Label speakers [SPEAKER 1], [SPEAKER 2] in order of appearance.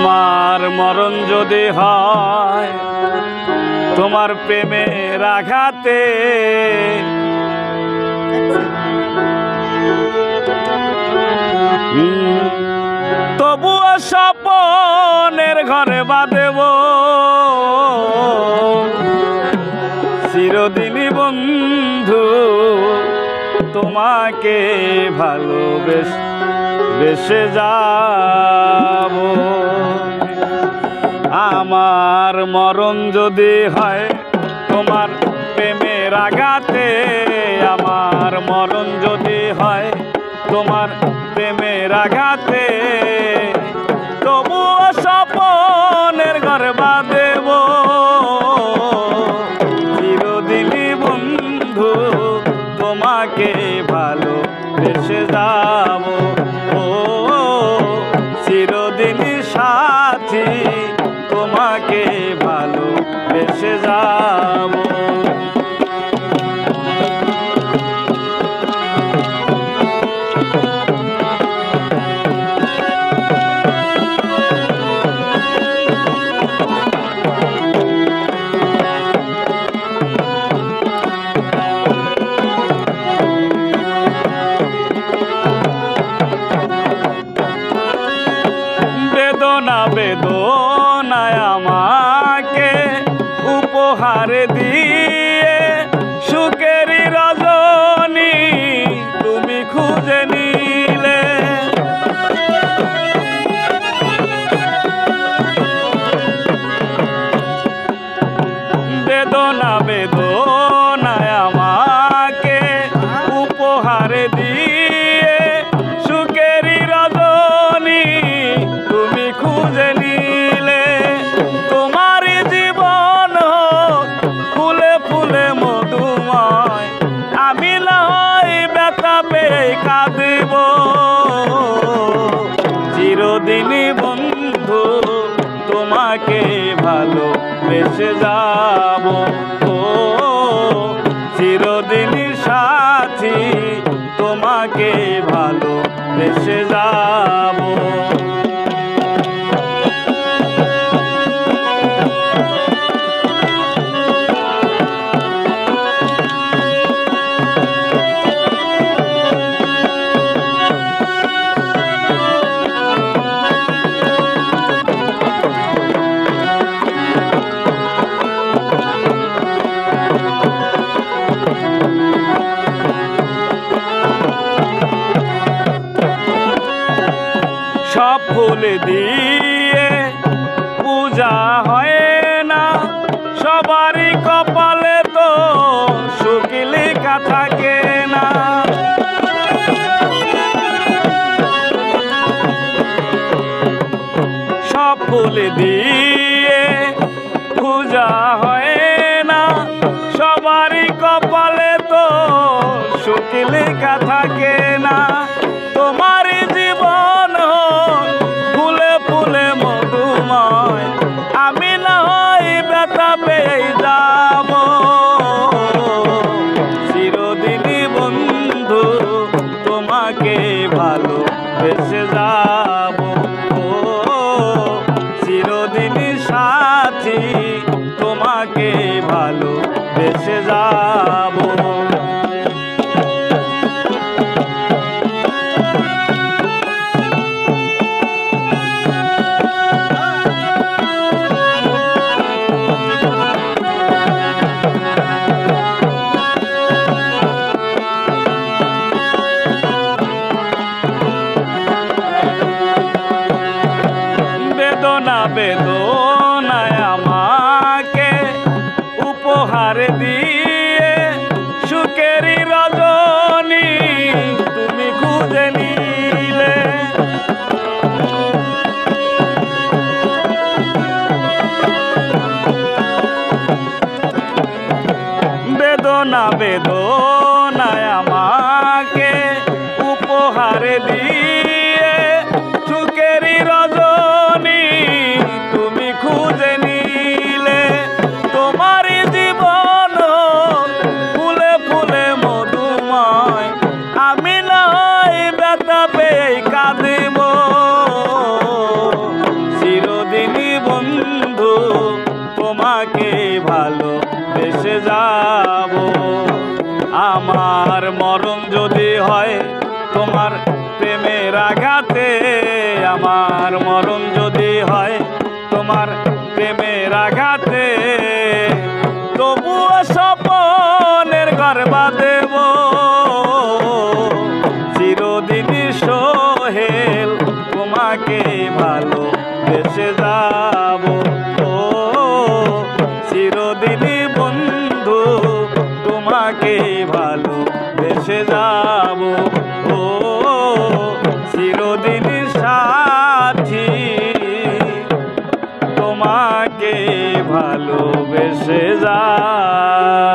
[SPEAKER 1] আমার মরণ যদি হয় তোমার প্রেমের আঘাতে, তবুও স্বপনের ঘরে বাঁধব চিরদিনই বন্ধু তোমাকে ভালোবেসে যাব। আমার মরণ যদি হয় তোমার প্রেমের আঘাতে, আমার মরণ যদি হয় তোমার প্রেমের আঘাতে, তবুও স্বপনের ঘরে বাঁধব চিরদিনই বন্ধু তোমাকে ভালোবেসে যাব। ও চিরদিনই সাথী তোমাকে ভালোবেসে যাব। বেদনায় আমাকে উপহার দিয়ে সুখেরই রজনী তুমি খুঁজে নিলে। বেদনায় আমাকে উপহার দিয়ে সুখেরই রজনী তুমি খুঁজে নিলে। তোমার জীবন ফুলে ফুলে মধুময়, আমি না হয় ব্যথা পেয়ে কাঁদিব চিরদিনই বন্ধু তোমাকে ভালোবেসে যাব। ও চিরদিনই সাথী তোমাকে ভালোবেসে যাব। সব ফুল দিয়ে পূজা হয় না, সবারই কপালে তো সুখ লেখা থাকে না। সব ফুল দিয়ে পূজা হয় না, সবারই কপালে তো সুখ লেখা থাকে না। তোমার জীবন ফুলে ফুলে মধুময়, আমি না হয় ব্যথা পেয়ে যাব চিরদিনই বন্ধু তোমাকে ভালোবেসে যাব। ও চিরদিনই সাথী তোমাকে ভালোবেসে যাব। বেদনায় আমাকে উপহার দিয়ে সুখেরই রজনী তুমি খুঁজে নিলে। বেদনায় আমাকে উপহার দিয়ে সুখেরই রজনী তুমি খুঁজে নিলে। তোমার জীবন ফুলে ফুলে মধুময়, আমি না হয় ব্যথা পেয়ে কাঁদিব চির যদি হয় তোমার প্রেমের আঘাতে, আমার মরণ যদি হয় তোমার প্রেমের আঘাতে, তবুও স্বপনের ঘর বাঁধব চিরদিন সোহেল, তোমাকে ভালো বেসে যাব। ও চিরদিন বন্ধু তোমাকে ভালো বেসে যাব। ও চিরদিন সাথী তোমাকে ভালোবেসে যাব।